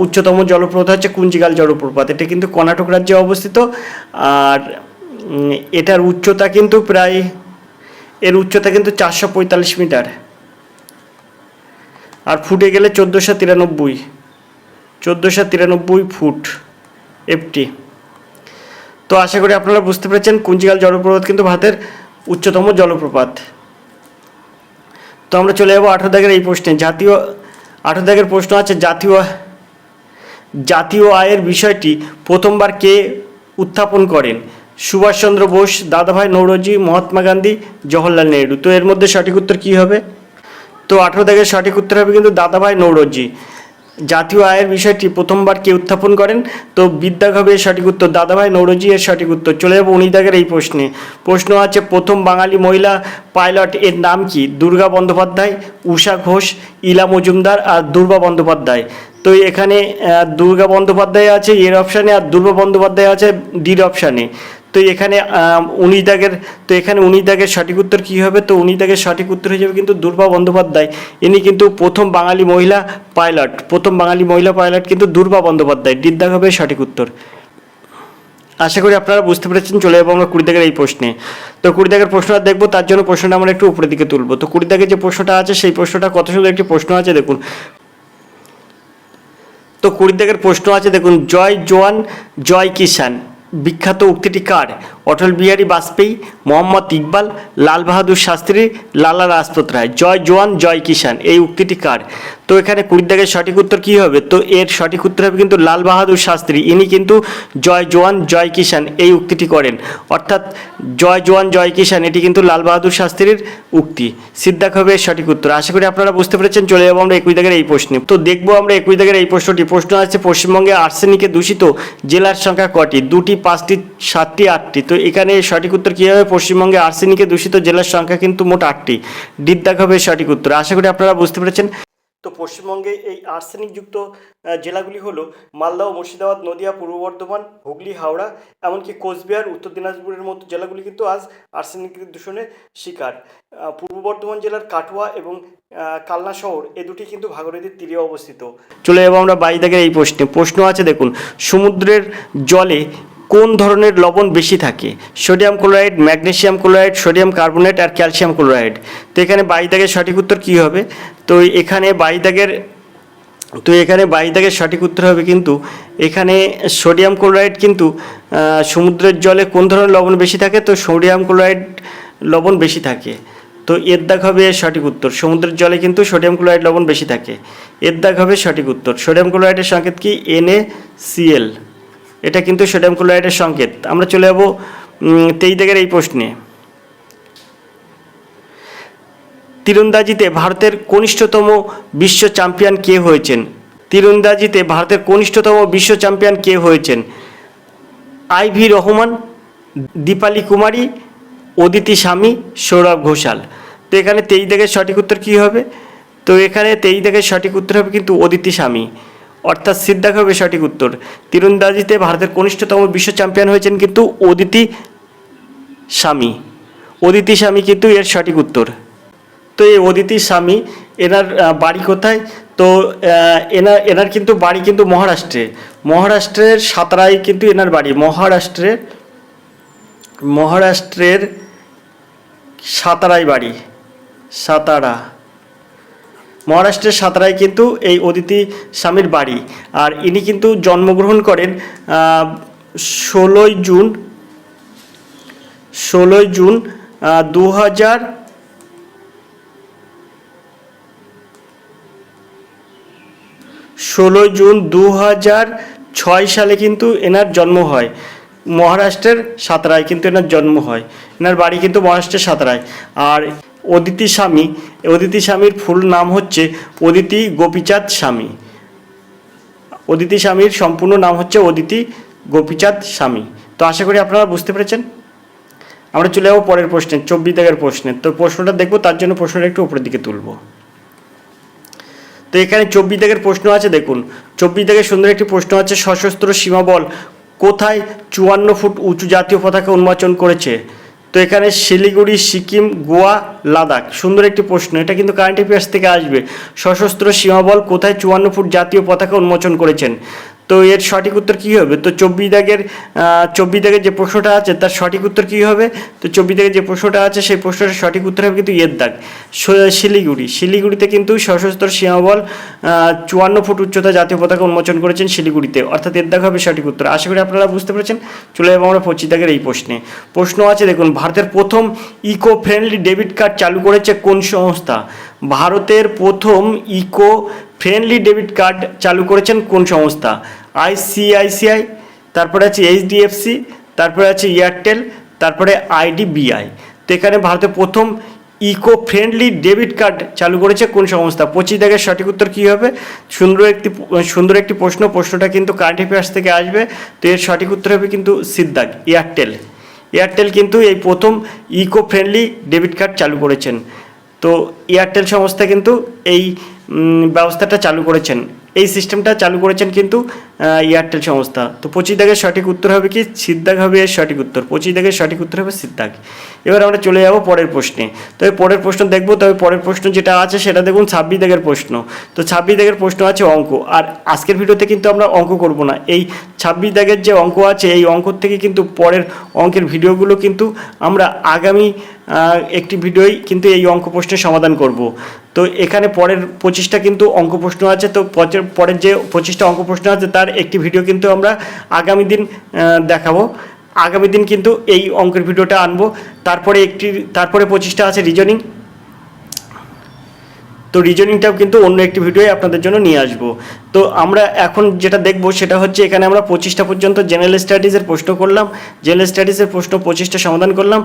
উচ্চতম জলপ্রপাত হচ্ছে কুঞ্চিকাল জলপ্রপাত। এটা কিন্তু কর্ণাটক রাজ্যে অবস্থিত। আর এটার উচ্চতা কিন্তু এর উচ্চতা কিন্তু 445 মিটার, আর ফুটে গেলে 1493 ফুট এফটি। তো আশা করি আপনারা বুঝতে পেরেছেন, কুঞ্চিকাল জলপ্রপাত কিন্তু ভারতের উচ্চতম জলপ্রপাত। তো আমরা চলে যাবো 18 দাগের এই প্রশ্নে। 18 দাগের প্রশ্ন আছে জাতীয় আয়ের বিষয়টি প্রথমবার কে উত্থাপন করেন? সুভাষচন্দ্র বোস, দাদাভাই নৌরোজি, মহাত্মা গান্ধী, জওহরলাল নেহরু। তো এর মধ্যে সঠিক উত্তর কী হবে? তো 18 দাগের সঠিক উত্তর হবে কিন্তু দাদাভাই নৌরোজি। জাতীয় আয়ের বিষয়টি প্রথমবার কে উত্থাপন করেন? তো বিদ্যাগ হবে এর সঠিক উত্তর। দাদাভাই নৌরোজি এর সঠিক উত্তর। চলে যাবো 19 দাগের এই প্রশ্নে। প্রশ্ন আছে প্রথম বাঙালি মহিলা পাইলট এর নাম কি? দুর্গা বন্দ্যোপাধ্যায়, উষা ঘোষ, ইলা মজুমদার আর দুর্বা বন্দ্যোপাধ্যায়। তো এখানে দুর্গা বন্দ্যোপাধ্যায় আছে এর অপশানে, আর দুর্বা বন্দ্যোপাধ্যায় আছে ডির অপশানে। তো এখানে 19 দাগের সঠিক উত্তর কী হবে? তো 19 দাগের সঠিক উত্তর হয়ে যাবে কিন্তু দুর্বা বন্দ্যোপাধ্যায়। ইনি কিন্তু প্রথম বাঙালি মহিলা পাইলট কিন্তু দুর্বা বন্দ্যোপাধ্যায়। ডির দাগ হবে সঠিক উত্তর। আশা করি আপনারা বুঝতে পেরেছেন। চলে যাবো আমরা 20 দাগের এই প্রশ্নে। তো 20 দাগের প্রশ্নটা দেখবো, তার জন্য প্রশ্নটা আমরা একটু উপরের দিকে তুলবো। তো 20 দাগের যে প্রশ্নটা আছে সেই প্রশ্নটা কত সুন্দর একটি প্রশ্ন আছে দেখুন। তো 20 দাগের প্রশ্ন আছে দেখুন, জয় জওয়ান জয় কিষান বিখ্যাত উক্তিটি কার? অটল বিহারী বাজপেয়ী, মোহাম্মদ ইকবাল, লাল বাহাদুর শাস্ত্রী, লালা লাজপত রায়। জয় জওয়ান জয় কিষান এই উক্তিটি কার? তো এখানে 20 দাগের সঠিক উত্তর কী হবে? তো এর সঠিক উত্তর হবে কিন্তু লাল বাহাদুর শাস্ত্রী। ইনি কিন্তু জয় জওয়ান জয় কিষান এই উক্তিটি করেন, অর্থাৎ জয় জওয়ান জয় কিষান এটি কিন্তু লাল বাহাদুর শাস্ত্রীর উক্তি। সিদ্ধাক হবে এর সঠিক উত্তর। আশা করি আপনারা বুঝতে পেরেছেন। চলে যাবো আমরা 21 দাগের এই প্রশ্নে। তো দেখবো আমরা 21 দাগের এই প্রশ্নটি। প্রশ্ন আছে পশ্চিমবঙ্গে আর্সেনিকে দূষিত জেলার সংখ্যা কটি? 2টি, 5টি, 7টি, 8টি। তো এখানে সঠিক উত্তর কী হবে? পশ্চিমবঙ্গে আর্সেনিকে দূষিত জেলার সংখ্যা কিন্তু মোট 8টি। ডিদ্দাক হবে সঠিক উত্তর। আশা করি আপনারা বুঝতে পেরেছেন। তো পশ্চিমবঙ্গে এই আর্সেনিকযুক্ত জেলাগুলি হলো মালদহ, মুর্শিদাবাদ, নদিয়া, পূর্ব বর্ধমান, হুগলি, হাওড়া, এমনকি কোচবিহার, উত্তর দিনাজপুরের মতো জেলাগুলি কিন্তু আজ আর্সেনিক দূষণের শিকার। পূর্ব বর্ধমান জেলার কাটোয়া এবং কালনা শহর এ দুটি কিন্তু ভাগীরথীর তীরে অবস্থিত। চলে যাবো আমরা 22 দাগের এই প্রশ্নে। প্রশ্ন আছে দেখুন, সমুদ্রের জলে কোন ধরনের লবণ বেশি থাকে? Sodium chloride, magnesium chloride, sodium carbonate আর ক্যালসিয়াম ক্লোরাইড। তো এখানে 22 দাগের সঠিক উত্তর কী হবে? তো এখানে 22 দাগের সঠিক উত্তর হবে কিন্তু এখানে সোডিয়াম ক্লোরাইড কিন্তু সমুদ্রের জলে কোন ধরনের লবণ বেশি থাকে? তো সোডিয়াম ক্লোরাইড লবণ বেশি থাকে। তো এর দাগ হবে এর সঠিক উত্তর। সমুদ্রের জলে কিন্তু সোডিয়াম ক্লোরাইড লবণ বেশি থাকে। এর দাগ হবে সঠিক উত্তর। সোডিয়াম ক্লোরাইডের সংকেত কি? NaCl। এটা কিন্তু সোডিয়াম ক্লোরাইডের সংকেত। আমরা চলে যাব 23 দাগের এই প্রশ্নে। তীরন্দাজিতে ভারতের কনিষ্ঠতম বিশ্ব চ্যাম্পিয়ন কে হয়েছেন? তীরন্দাজিতে ভারতের কনিষ্ঠতম বিশ্ব চ্যাম্পিয়ন কে হয়েছেন? IV রহমান, দীপালি কুমারী, অদিতি স্বামী, সৌরভ ঘোষাল। তো এখানে 23 দাগের সঠিক উত্তর কী হবে? তো এখানে 23 দাগের সঠিক উত্তর হবে কিন্তু অদিতি স্বামী, অর্থাৎ সিদ্ধাক হবে সঠিক উত্তর। তীরন্দাজিতে ভারতের কনিষ্ঠতম বিশ্ব চ্যাম্পিয়ন হয়েছেন কিন্তু অদিতি স্বামী। অদিতি স্বামী কিন্তু এর সঠিক উত্তর। তো এই অদিতি স্বামী এনার বাড়ি কোথায়? তো এনার কিন্তু বাড়ি কিন্তু মহারাষ্ট্রের সাতারায় কিন্তু এনার বাড়ি। মহারাষ্ট্রের সাতারায় বাড়ি। মহারাষ্ট্রের সাতারায় কিন্তু এই অদিতি স্বামীর বাড়ি। আর ইনি কিন্তু জন্মগ্রহণ করেন 16 জুন 2006 সালে কিন্তু এনার জন্ম হয়। মহারাষ্ট্রের সাতারায় কিন্তু এনার জন্ম হয়। এনার বাড়ি কিন্তু মহারাষ্ট্রের সাতারায়। আর অদিতি স্বামীর ফুল নাম হচ্ছে অদিতি গোপীচাঁদ স্বামী। অদিতি স্বামীর সম্পূর্ণ নাম হচ্ছে অদিতি গোপীচাঁদ স্বামী। তো আশা করি আপনারা বুঝতে পেরেছেন। আমরা চলে যাবো পরের প্রশ্নে, 24 দাগের প্রশ্নে। তো প্রশ্নটা দেখবো, তার জন্য প্রশ্নটা একটু উপরের দিকে তুলব। তো এখানে 24 দাগের প্রশ্ন আছে দেখুন। 24 দাগের সুন্দর একটি প্রশ্ন আছে, সশস্ত্র সীমাবল কোথায় 54 ফুট উঁচু জাতীয় পতাকা উন্মোচন করেছে? তো এখানে শিলিগুড়ি, সিকিম, গোয়া, লাদাখ। সুন্দর একটি প্রশ্ন, এটা কিন্তু কারেন্ট অ্যাফেয়ার্স থেকে আসবে। সশস্ত্র সীমাবল কোথায় 54 ফুট জাতীয় পতাকা উন্মোচন করেছেন? তো এর সঠিক উত্তর কী হবে? তো 24 দাগের যে প্রশ্নটা আছে তার সঠিক উত্তর কী হবে? তো 24 দাগের যে প্রশ্নটা আছে সেই প্রশ্নটার সঠিক উত্তর হবে কিন্তু এর দাগ, শিলিগুড়িতে কিন্তু সশস্ত্র সীমাবল 54 ফুট উচ্চতা জাতীয় পতাকা উন্মোচন করেছেন শিলিগুড়িতে, অর্থাৎ এর দাগ হবে সঠিক উত্তর। আশা করি আপনারা বুঝতে পেরেছেন। চলে যাবো আমরা 25 দাগের এই প্রশ্নে। প্রশ্ন আছে দেখুন, ভারতের প্রথম ইকো ফ্রেন্ডলি ডেবিট কার্ড চালু করেছে কোন সংস্থা? ভারতের প্রথম ইকো ফ্রেন্ডলি ডেবিট কার্ড চালু করেছেন কোন সংস্থা? ICICI, তারপরে আছে HDFC, তারপরে আছে এয়ারটেল, তারপরে IDBI। তো এখানে ভারতের প্রথম ইকো ফ্রেন্ডলি ডেবিট কার্ড চালু করেছে কোন সংস্থা? 25 দাগের সঠিক উত্তর কী হবে? সুন্দর একটি প্রশ্নটা কিন্তু কারেন্ট অ্যাফেয়ার্স থেকে আসবে। তো এর সঠিক উত্তর হবে কিন্তু সিদ্ধাক, এয়ারটেল কিন্তু এই প্রথম ইকো ফ্রেন্ডলি ডেবিট কার্ড চালু করেছেন। তো এয়ারটেল সংস্থা কিন্তু এই ব্যবস্থাটা চালু করেছেন, এই সিস্টেমটা চালু করেছেন কিন্তু এয়ারটেল সংস্থা। তো 25 দাগের সঠিক উত্তর হবে কি? সিদ্ধাক হবে এর সঠিক উত্তর। 25 দাগের সঠিক উত্তর হবে সিদ্ধাক। এবার আমরা চলে যাব পরের প্রশ্নে। তবে পরের প্রশ্ন দেখবো, তবে পরের প্রশ্ন যেটা আছে সেটা দেখুন 26 দাগের প্রশ্ন। তো 26 দাগের প্রশ্ন আছে অঙ্ক। আর আজকের ভিডিওতে কিন্তু আমরা অঙ্ক করব না। এই 26 দাগের যে অঙ্ক আছে এই অঙ্ক থেকে কিন্তু পরের অঙ্কের ভিডিওগুলো কিন্তু আমরা আগামী একটি ভিডিওই কিন্তু এই অঙ্ক প্রশ্নের সমাধান করব। তো এখানে পরের 25টা কিন্তু অঙ্ক প্রশ্ন আছে। তো পরের যে 25টা অঙ্ক প্রশ্ন আছে তার একটি ভিডিও কিন্তু আমরা আগামী দিন দেখাবো। আগামী দিন কিন্তু এই অঙ্কের ভিডিওটা আনবো। তারপরে 25টা আছে রিজনিং। তো রিজনিংটাও কিন্তু অন্য একটি ভিডিওয়ে আপনাদের জন্য নিয়ে আসবো। তো আমরা এখন যেটা দেখব সেটা হচ্ছে, এখানে আমরা 25টা পর্যন্ত জেনারেল স্টাডিজের প্রশ্ন করলাম, জেনারেল স্টাডিজের প্রশ্ন 25টা সমাধান করলাম।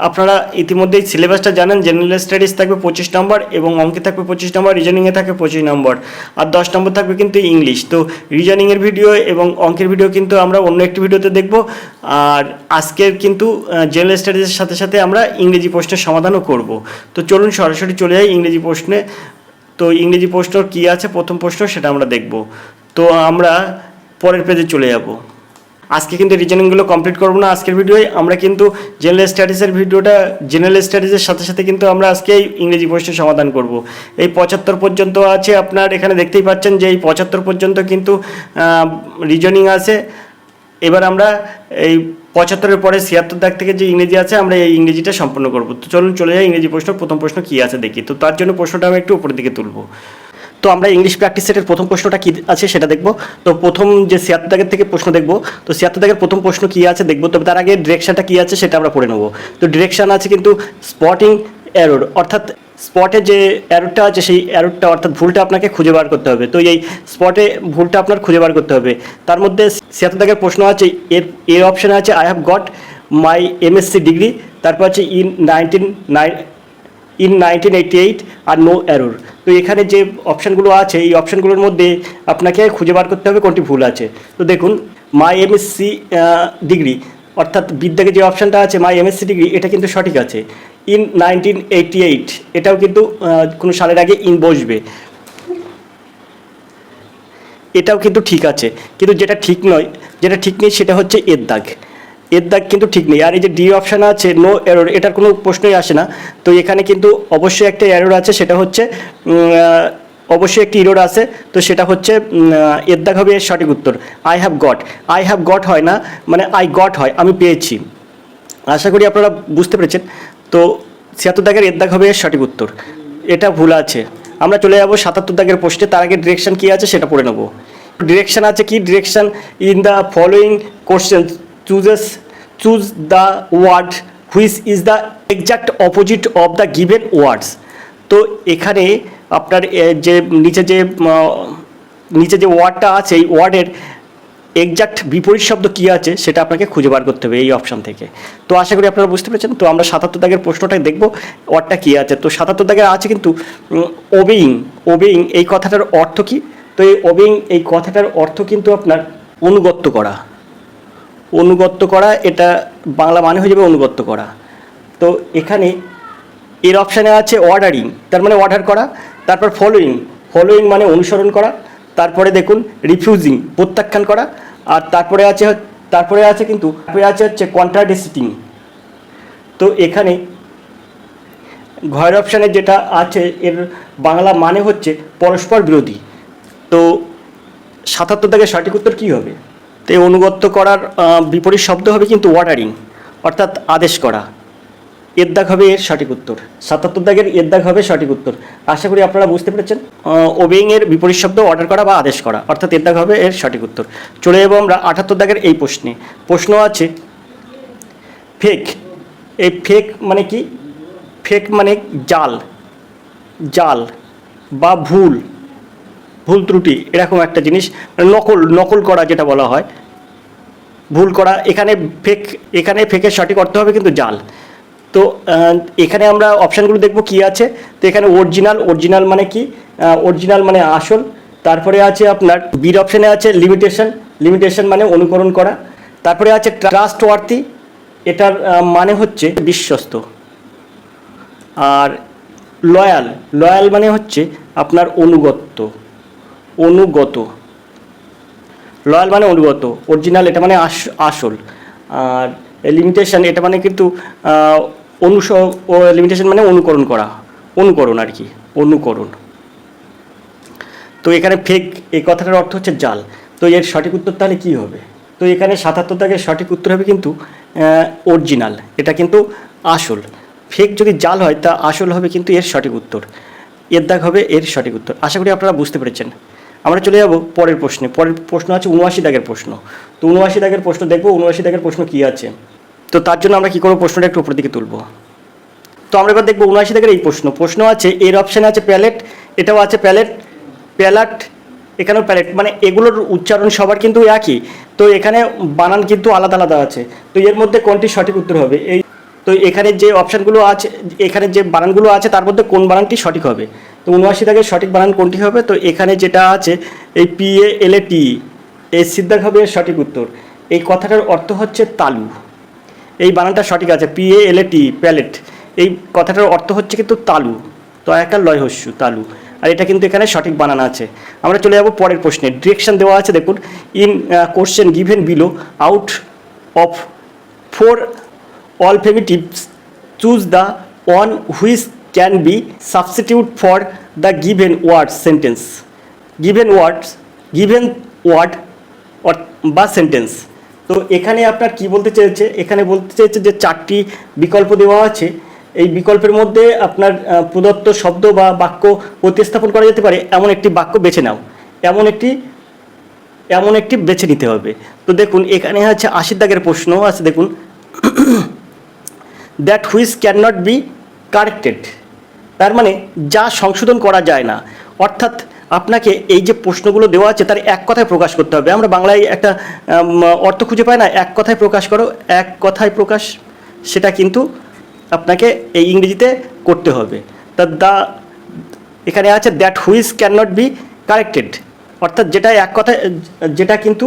আপনারা ইতিমধ্যেই সিলেবাসটা জানেন, জেনারেল স্টাডিজ থাকবে 25 নম্বর এবং অঙ্কে থাকবে 25 নম্বর, রিজনিংয়ে থাকবে 25 নম্বর, আর 10 নম্বর থাকবে কিন্তু ইংলিশ। তো রিজনিংয়ের ভিডিও এবং অঙ্কের ভিডিও কিন্তু আমরা অন্য একটি ভিডিওতে দেখব। আর আজকের কিন্তু জেনারেল স্টাডিজের সাথে সাথে আমরা ইংরেজি প্রশ্নের সমাধানও করব। তো চলুন সরাসরি চলে যাই ইংরেজি প্রশ্নে। তো ইংরেজি প্রশ্ন কী আছে, প্রথম প্রশ্ন সেটা আমরা দেখব। তো আমরা পরের পেজে চলে যাব। আজকে কিন্তু রিজনিংগুলো কমপ্লিট করবো না আজকের ভিডিওয়, আমরা কিন্তু জেনারেল স্টাডিজের ভিডিওটা, জেনারেল স্টাডিজের সাথে সাথে কিন্তু আমরা আজকে ইংরেজি প্রশ্নের সমাধান করব। এই 75 পর্যন্ত আছে, আপনার এখানে দেখতেই পাচ্ছেন যে এই 75 পর্যন্ত কিন্তু রিজনিং আছে। এবার আমরা এই 75-এর পরে 76 দাগ থেকে যে ইংরেজি আছে, আমরা এই ইংরেজিটা সম্পন্ন করব। তো চলুন চলে যাই ইংরেজি প্রশ্ন। প্রথম প্রশ্ন কী আছে দেখি। তো তার জন্য প্রশ্নটা আমি একটু উপরের দিকে তুলব। তো আমরা ইংলিশ প্র্যাকটিস সেটের প্রথম প্রশ্নটা কী আছে সেটা দেখব। তো প্রথম যে 76 দাগের থেকে প্রশ্ন দেখব, তো 76 দাগের প্রথম প্রশ্ন কী আছে দেখব। তবে তার আগে ডিরেকশনটা কী আছে সেটা আমরা পড়ে নেব। তো ডিরেকশন আছে কিন্তু স্পটিং এরর, অর্থাৎ স্পটে যে অ্যারোটা আছে সেই অ্যারোটা অর্থাৎ ভুলটা আপনাকে খুঁজে বার করতে হবে। তো এই স্পটে ভুলটা আপনার খুঁজে বার করতে হবে। তার মধ্যে 76 দাগের প্রশ্ন আছে, এর অপশানে আছে I have got my MSc degree, তারপর আছে ইন 1988 আর নো এরর। তো এখানে যে অপশানগুলো আছে এই অপশানগুলোর মধ্যে আপনাকে খুঁজে বার করতে হবে কোনটি ভুল আছে। তো দেখুন, মাই এমএসসি ডিগ্রি অর্থাৎ বিদ্যাকে যে অপশানটা আছে মাই এমএসসি ডিগ্রি, এটা কিন্তু সঠিক আছে। ইন 1988 এটাও কিন্তু কোনো সালের আগে ইন বসবে, এটাও কিন্তু ঠিক আছে। কিন্তু যেটা ঠিক নেই সেটা হচ্ছে এর দাগ কিন্তু ঠিক নেই। আর এই যে ডি অপশান আছে নো এরর, এটার কোনো প্রশ্নই আসে না। তো এখানে কিন্তু অবশ্যই একটা এরর আছে, সেটা হচ্ছে অবশ্যই একটি এরর আছে। তো সেটা হচ্ছে এর দাগ হবে এর সঠিক উত্তর। আই হ্যাভ গট হয় না, মানে আই গট হয় আমি পেয়েছি। আশা করি আপনারা বুঝতে পেরেছেন। তো 76 দাগের এর দাগ হবে এর সঠিক উত্তর, এটা ভুল আছে। আমরা চলে যাব 77 দাগের প্রশ্নে। তার আগে ডিরেকশন কী আছে সেটা পড়ে নেব। ডিরেকশন আছে কি, direction in the following question choose the word which is the exact opposite of the given words. তো এখানে আপনার যে নিচে যে ওয়ার্ডটা আছে এই ওয়ার্ডের এক্সাক্ট বিপরীত শব্দ কী আছে সেটা আপনাকে খুঁজে বার করতে হবে এই অপশান থেকে। তো আশা করি আপনারা বুঝতে পেরেছেন। তো আমরা 77 দাগের প্রশ্নটাই দেখব, ওয়ার্ডটা কী আছে। তো 77 দাগের আছে কিন্তু ওবেইং এই কথাটার অর্থ কী। তো এই ওবেইং এই কথাটার অর্থ কিন্তু আপনার অনুগত্য করা, এটা বাংলা মানে হয়ে যাবে অনুগত্য করা। তো এখানে এর অপশানে আছে অর্ডারিং, তার মানে অর্ডার করা। তারপর ফলোয়িং মানে অনুসরণ করা। তারপরে দেখুন রিফিউজিং প্রত্যাখ্যান করা। আর তারপরে আছে হচ্ছে কন্ট্রাডিক্টিং। তো এখানে ঘয়ের অপশানে যেটা আছে এর বাংলা মানে হচ্ছে পরস্পর বিরোধী। তো 77 দাগের সঠিক উত্তর কী হবে। তো এই অনুগত্য করার বিপরীত শব্দ হবে কিন্তু অর্ডারিং, অর্থাৎ আদেশ করা। এর দাগ হবে এর সঠিক উত্তর। 77 দাগের এর দাগ হবে সঠিক উত্তর। আশা করি আপনারা বুঝতে পেরেছেন। ওবেইং এর বিপরীত শব্দ অর্ডার করা বা আদেশ করা, অর্থাৎ এর দাগ হবে এর সঠিক উত্তর। চলে যাব আমরা 78 দাগের এই প্রশ্নে। প্রশ্ন আছে ফেক। এই ফেক মানে কি? ফেক মানে জাল বা ভুল ত্রুটি, এরকম একটা জিনিস। নকল করা যেটা বলা হয়, ভুল করা। এখানে ফেকের সঠিক অর্থ হবে কিন্তু জাল। তো এখানে আমরা অপশানগুলো দেখব কি আছে। তো এখানে অরিজিনাল মানে কি? অরিজিনাল মানে আসল। তারপরে আছে আপনার বির অপশানে আছে লিমিটেশন মানে অনুকরণ করা। তারপরে আছে ট্রাস্টওয়ার্থি, এটার মানে হচ্ছে বিশ্বস্ত। আর লয়াল মানে হচ্ছে আপনার অনুগত। লয়াল মানে অনুগত। অরিজিনাল এটা মানে আসল। আর লিমিটেশন এটা মানে কিন্তু লিমিটেশন মানে অনুকরণ আর কি, অনুকরণ। তো এখানে ফেক এই কথাটার অর্থ হচ্ছে জাল। তো এর সঠিক উত্তর তাহলে কী হবে? তো এখানে 77 দাগের সঠিক উত্তর হবে কিন্তু অরিজিনাল, এটা কিন্তু আসল। ফেক যদি জাল হয় তা আসল হবে কিন্তু এর সঠিক উত্তর। এর দাগ হবে এর সঠিক উত্তর। আশা করি আপনারা বুঝতে পেরেছেন। আমরা চলে যাব পরের প্রশ্নে। পরের প্রশ্ন আছে ৭৯ দাগের প্রশ্ন। তো ৭৯ দাগের প্রশ্ন দেখবো ৭৯ দাগের প্রশ্ন কী আছে। তো তার জন্য আমরা কী করবো, প্রশ্নটা একটু উপর দিকে তুলব। তো আমরা এবার দেখবো ৭৯ দাগের এই প্রশ্ন আছে, এর অপশানে আছে প্যালেট, এটাও আছে প্যালেট, প্যালাট, এখানেও প্যালেট, মানে এগুলোর উচ্চারণ সবার কিন্তু একই, তো এখানে বানান কিন্তু আলাদা আলাদা আছে। তো এর মধ্যে কোনটি সঠিক উত্তর হবে, এই তো এখানে যে অপশানগুলো আছে, এখানে যে বানানগুলো আছে তার মধ্যে কোন বানানটি সঠিক হবে। তো ৭৯ দাগের সঠিক বানান কোনটি হবে, তো এখানে যেটা আছে এই PALAT, এই সিদ্ধাক হবে এর সঠিক উত্তর। এই কথাটার অর্থ হচ্ছে তালু, এই বানানটা সঠিক আছে PALAT, প্যালেট, এই কথাটার অর্থ হচ্ছে কিন্তু তালু, তো একটা লয় হস্যু তালু, আর এটা কিন্তু এখানে সঠিক বানান আছে। আমরা চলে যাব পরের প্রশ্নে। ডিরেকশন দেওয়া আছে দেখুন, in question given below out of 4 alternatives choose the one which can be substitute for the given word sentence, given word or বা সেন্টেন্স। তো এখানে আপনার কি বলতে চেয়েছে, এখানে বলতে চেয়েছে যে 4টি বিকল্প দেওয়া আছে, এই বিকল্পের মধ্যে আপনার প্রদত্ত শব্দ বা বাক্য প্রতিস্থাপন করা যেতে পারে এমন একটি বাক্য বেছে নাও, এমন একটি বেছে নিতে হবে। তো দেখুন এখানে আছে ৮০ দাগের প্রশ্ন আছে দেখুন, that which can not be corrected, তার মানে যা সংশোধন করা যায় না, অর্থাৎ আপনাকে এই যে প্রশ্নগুলো দেওয়া আছে তার এক কথায় প্রকাশ করতে হবে। আমরা বাংলায় একটা অর্থ খুঁজে পাই না, এক কথায় প্রকাশ করো, এক কথায় প্রকাশ, সেটা কিন্তু আপনাকে এই ইংরেজিতে করতে হবে। তা এখানে আছে that which can not be corrected, অর্থাৎ যেটা এক কথায়, যেটা কিন্তু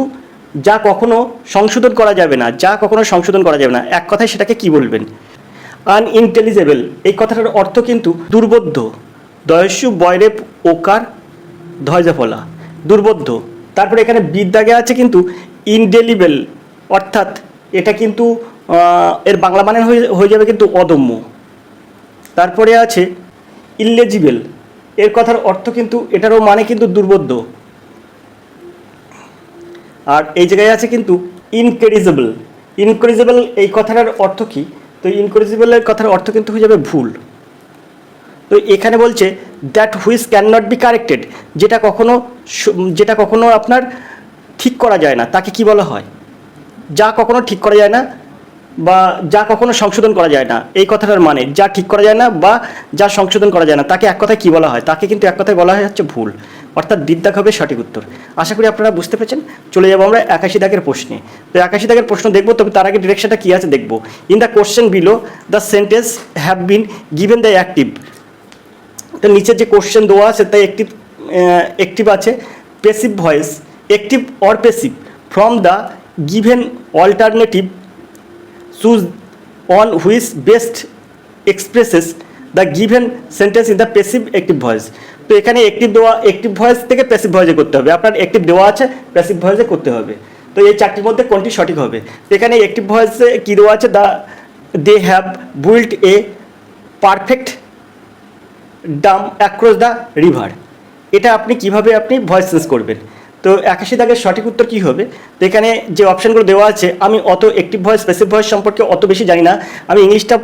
যা কখনো সংশোধন করা যাবে না, যা কখনো সংশোধন করা যাবে না, এক কথায় সেটাকে কি বলবেন। আনইন্টেলিজেবল, এই কথাটার অর্থ কিন্তু দুর্বোধ্য, দয়স্যু বয়রেপ ওকার ধয়জা ফলা, দুর্বোধ্য। তারপরে এখানে বিদ্যাগে আছে কিন্তু ইনডেলিবেল, অর্থাৎ এটা কিন্তু এর বাংলা মানে হয়ে যাবে কিন্তু অদম্য। তারপরে আছে ইললেজিবল, এর কথার অর্থ কিন্তু এটারও মানে কিন্তু দুর্বোধ্য। আর এই জায়গায় আছে কিন্তু ইনকরেজিবল, ইনকরেজিবল এই কথাটার অর্থ কী, তো ইনকরেজিবলের কথার অর্থ কিন্তু হয়ে যাবে ভুল। তো এখানে বলছে that which can not be corrected, যেটা কখনো আপনার ঠিক করা যায় না তাকে কি বলা হয়, যা কখনো ঠিক করা যায় না বা যা কখনো সংশোধন করা যায় না, এই কথাটার মানে যা ঠিক করা যায় না বা যা সংশোধন করা যায় না তাকে এক কথায় কী বলা হয়, তাকে কিন্তু এক কথায় বলা হয় হচ্ছে ভুল, অর্থাৎ বিদ্যাক হবে সঠিক উত্তর। আশা করি আপনারা বুঝতে পেরেছেন। চলে যাবো আমরা ৮১ দাগের প্রশ্নে। তো ৮১ দাগের প্রশ্ন দেখবো, তবে তার আগে ডিরেকশনটা কী আছে দেখবো। In the question below the sentence have been given the active, তো নিচের যে কোশ্চেন দেওয়া আছে তাই অ্যাক্টিভ আছে, passive voice, active or passive from the given alternative, choose on which best expresses the given sentence in the passive active voice. তো এখানে অ্যাক্টিভ ভয়েস থেকে প্যাসিভ ভয়েসে করতে হবে, আপনার অ্যাক্টিভ দেওয়া আছে প্যাসিভ ভয়েসে করতে হবে। তো এই 4টির মধ্যে কোনটি সঠিক হবে, তো এখানে অ্যাক্টিভ ভয়েসে কী দেওয়া আছে, they have built a perfect dam across the river, এটা আপনি কিভাবে ভয়েস চেঞ্জ করবেন। তো ৮১ দাগের সঠিক উত্তর কী হবে, তো এখানে যে অপশানগুলো দেওয়া আছে, আমি অত অ্যাক্টিভ ভয়েস প্যাসিভ ভয়েস সম্পর্কে অত বেশি জানি না, আমি ইংলিশটা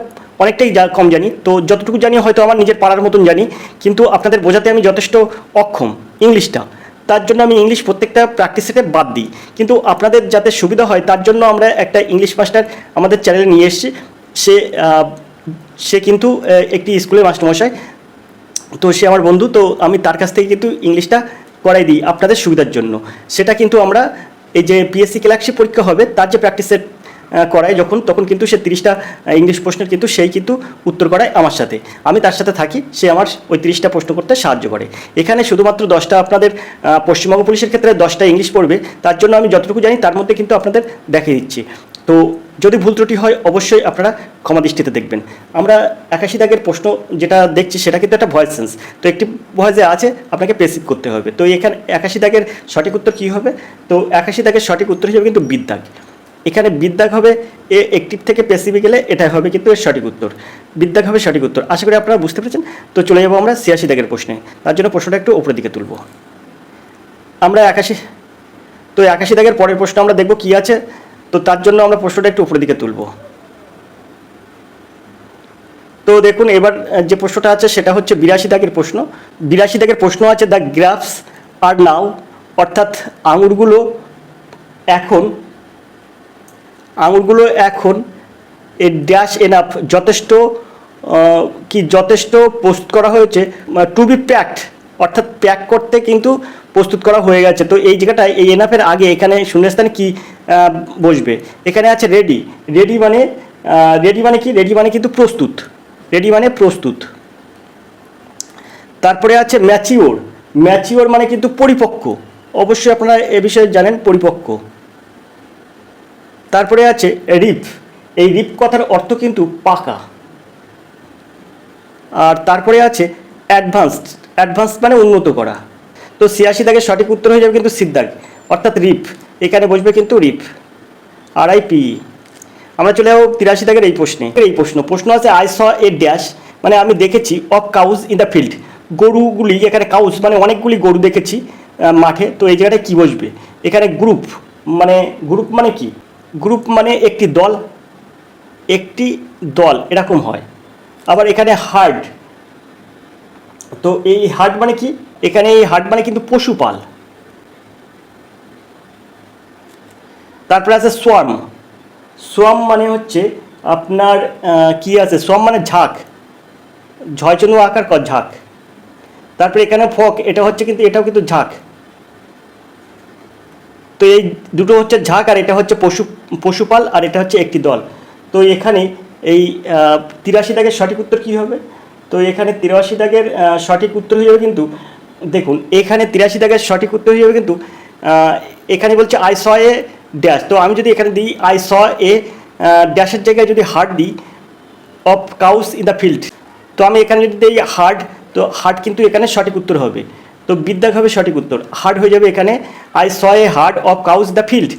অনেকটাই কম জানি, তো যতটুকু জানি হয়তো আমার নিজের পাড়ার মতন জানি, কিন্তু আপনাদের বোঝাতে আমি যথেষ্ট অক্ষম ইংলিশটা, তার জন্য আমি ইংলিশ প্রত্যেকটা প্র্যাকটিস সেটে বাদ দিই। কিন্তু আপনাদের যাতে সুবিধা হয় তার জন্য আমরা একটা ইংলিশ মাস্টার আমাদের চ্যানেলে নিয়ে এসেছি, সে কিন্তু একটি স্কুলের মাস্টারমশাই, তো সে আমার বন্ধু, তো আমি তার কাছ থেকে কিন্তু ইংলিশটা করাই দিই আপনাদের সুবিধার জন্য। সেটা কিন্তু আমরা এই যে পিএসসি ক্লার্কশিপ পরীক্ষা হবে তার যে প্র্যাকটিস সেট করায় তখন কিন্তু সে 30টা ইংলিশ প্রশ্নের কিন্তু সেই কিন্তু উত্তর করায় আমার সাথে, আমি তার সাথে থাকি, সে আমার ওই 30টা প্রশ্ন করতে সাহায্য করে। এখানে শুধুমাত্র 10টা আপনাদের পশ্চিমবঙ্গ পুলিশের ক্ষেত্রে 10টা ইংলিশ পড়বে, তার জন্য আমি যতটুকু জানি তার মধ্যে কিন্তু আপনাদের দেখিয়ে দিচ্ছি। তো যদি ভুল ত্রুটি হয় অবশ্যই আপনারা ক্ষমা দৃষ্টিতে দেখবেন। আমরা ৮১ দাগের প্রশ্ন যেটা দেখছি সেটা কিন্তু একটা ভয়েস সেন্স, তো একটি ভয়েসে আছে আপনাকে প্যাসিভ করতে হবে। তো এখানে ৮১ দাগের সঠিক উত্তর কী হবে, তো ৮১ দাগের সঠিক উত্তর হিসেবে কিন্তু বিদ্যাগ, এখানে বিদ্যাগ হবে এ অ্যাক্টিভ থেকে প্যাসিভে গেলে এটা হবে কিন্তু এর সঠিক উত্তর, বিদ্যাগ হবে সঠিক উত্তর। আশা করি আপনারা বুঝতে পেরেছেন। তো চলে যাবো আমরা ৮৬ দাগের প্রশ্নে, তার জন্য প্রশ্নটা একটু উপরের দিকে তুলব। আমরা ৮১ দাগের পরের প্রশ্ন আমরা দেখব কী আছে, তো তার জন্য আমরা প্রশ্নটা একটু উপরের দিকে তুলব। তো দেখুন এবার যে প্রশ্নটা আছে সেটা হচ্ছে ৮২ দাগের প্রশ্ন। ৮২ দাগের প্রশ্ন আছে দ্য গ্রাফস আর নাও অর্থাৎ আঙুরগুলো এখন এ ড্যাশ এনাফ যথেষ্ট যথেষ্ট প্রস্তুত করা হয়েছে টু বি প্যাকড, অর্থাৎ প্যাক করতে কিন্তু প্রস্তুত করা হয়ে গেছে। তো এই জায়গাটায় এই এনাফের আগে এখানে শূন্যস্থানে কি বসবে? এখানে আছে রেডি। রেডি মানে কি? রেডি মানে কিন্তু প্রস্তুত, রেডি মানে প্রস্তুত। তারপরে আছে ম্যাচিওর। ম্যাচিওর মানে কিন্তু পরিপক্ক, অবশ্যই আপনারা এ বিষয়ে জানেন, পরিপক্ক। তারপরে আছে রিপ। এই রিপ কথার অর্থ কিন্তু পাকা। আর তারপরে আছে অ্যাডভান্সড। অ্যাডভান্স মানে উন্নত করা। তো 86 দাগের সঠিক উত্তর হয়ে যাবে কিন্তু সিদ্ধার্থ, অর্থাৎ রিপ। এখানে বসবে কিন্তু রিপ, RIP। আমরা চলে যাবো 83 দাগের এই প্রশ্ন আছে আই স এ ড্যাশ, মানে আমি দেখেছি of cows in the field. গরুগুলি, এখানে কাউজ মানে অনেকগুলি গরু দেখেছি মাঠে। তো এই জায়গাটায় কী বসবে? এখানে গ্রুপ মানে কি? গ্রুপ মানে একটি দল এরকম হয়। আবার এখানে হার্ড, তো এই হার্ড মানে কি? এখানে এই হার্ড মানে কিন্তু পশুপাল। তারপরে আছে সোয়ার্ম। সোয়ার্ম মানে হচ্ছে আপনার কি আছে? সোয়ার্ম মানে ঝাঁক, ঝয়চনু আকার ঝাঁক। তারপরে এখানে ফক, এটাও কিন্তু ঝাঁক। তো এই দুটো হচ্ছে ঝাঁক, আর এটা হচ্ছে পশুপাল, আর এটা হচ্ছে একটি দল। তো এখানে এই 83 দাগের সঠিক উত্তর কী হবে? তো এখানে 83 দাগের সঠিক উত্তর হয়ে যাবে কিন্তু, দেখুন এখানে 83 দাগের সঠিক উত্তর হয়ে যাবে কিন্তু এখানে বলছে আই স এ ড্যাশ। তো আমি যদি এখানে দিই আই স এ ড্যাশের জায়গায় যদি হার্ড দিই of cows in the field, তো আমি এখানে যদি দিই হার্ড, তো হার্ড কিন্তু এখানে সঠিক উত্তর হবে। তো বিদ্যাগ হবে সঠিক উত্তর, হার্ড হয়ে যাবে এখানে I saw A hard of cows the field.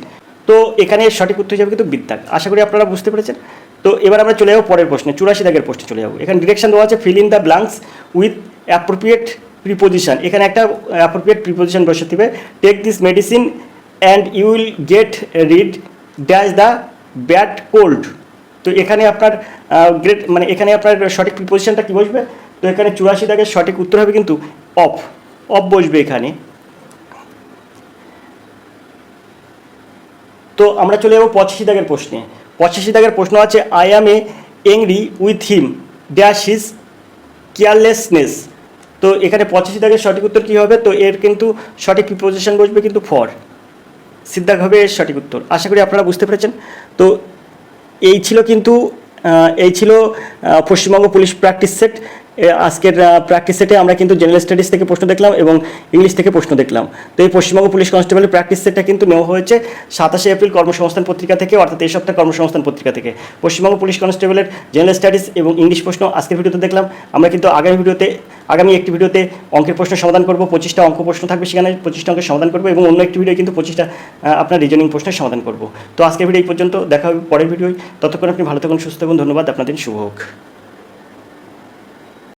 তো এখানে সঠিক উত্তর হয়ে যাবে কিন্তু বিদ্যাগ। আশা করি আপনারা বুঝতে পেরেছেন। তো এবার আমরা চলে যাবো পরের প্রশ্নে, 84 দাগের প্রশ্নে চলে যাবো। এখানে ডিরেকশন দেওয়া আছে fill in the blanks with appropriate preposition. এখানে একটা অ্যাপ্রোপ্রিয়েট প্রিপোজিশন বসাতে হবে। Take this medicine and you will get rid dash the bad cold. তো এখানে আপনার এখানে আপনার সঠিক প্রিপোজিশনটা কী বসবে? তো এখানে 84 দাগের সঠিক উত্তর হবে কিন্তু অফ বসবে এখানে। তো আমরা চলে যাবো 85 দাগের প্রশ্নে। 85 দাগের প্রশ্ন আছে I am angry with him dash his carelessness. তো এখানে 85 দাগের সঠিক উত্তর কী হবে? তো এর কিন্তু সঠিক প্রিপোজিশন বসবে কিন্তু ফর, সিদ্ধার্থ হবে এর সঠিক উত্তর। আশা করি আপনারা বুঝতে পেরেছেন। তো এই ছিল পশ্চিমবঙ্গ পুলিশ প্র্যাকটিস সেট। আজকের প্র্যাকটিস সেটে আমরা কিন্তু জেনারেল স্টাডিজ থেকে প্রশ্ন দেখলাম এবং ইংলিশ থেকে প্রশ্ন দেখলাম। তো এই পশ্চিমবঙ্গ পুলিশ কনস্টেবলের প্র্যাকটিস সেটটা কিন্তু নেওয়া হয়েছে 27 এপ্রিল কর্মসংস্থান পত্রিকা থেকে, অর্থাৎ এই সপ্তাহে কর্মসংস্থান পত্রিকা থেকে। পশ্চিমবঙ্গ পুলিশ কনস্টেবলের জেনারেল স্টাডিজ এবং ইংলিশ প্রশ্ন আজকের ভিডিওতে দেখলাম। আমরা কিন্তু আগামী একটি ভিডিওতে অঙ্কের প্রশ্ন সমাধান করব। 25টা অঙ্ক প্রশ্ন থাকবে, সেখানে 25টা অঙ্কের সমাধান করবো, এবং অন্য একটি ভিডিও কিন্তু 25টা আপনার রিজনিং প্রশ্নের সমাধান করব। তো আজকের ভিডিও এই পর্যন্ত, দেখা হবে পরের ভিডিওয়। ততক্ষণ আপনি ভালো থাকুন, সুস্থ থাকুন। ধন্যবাদ, আপনাদের শুভ হোক।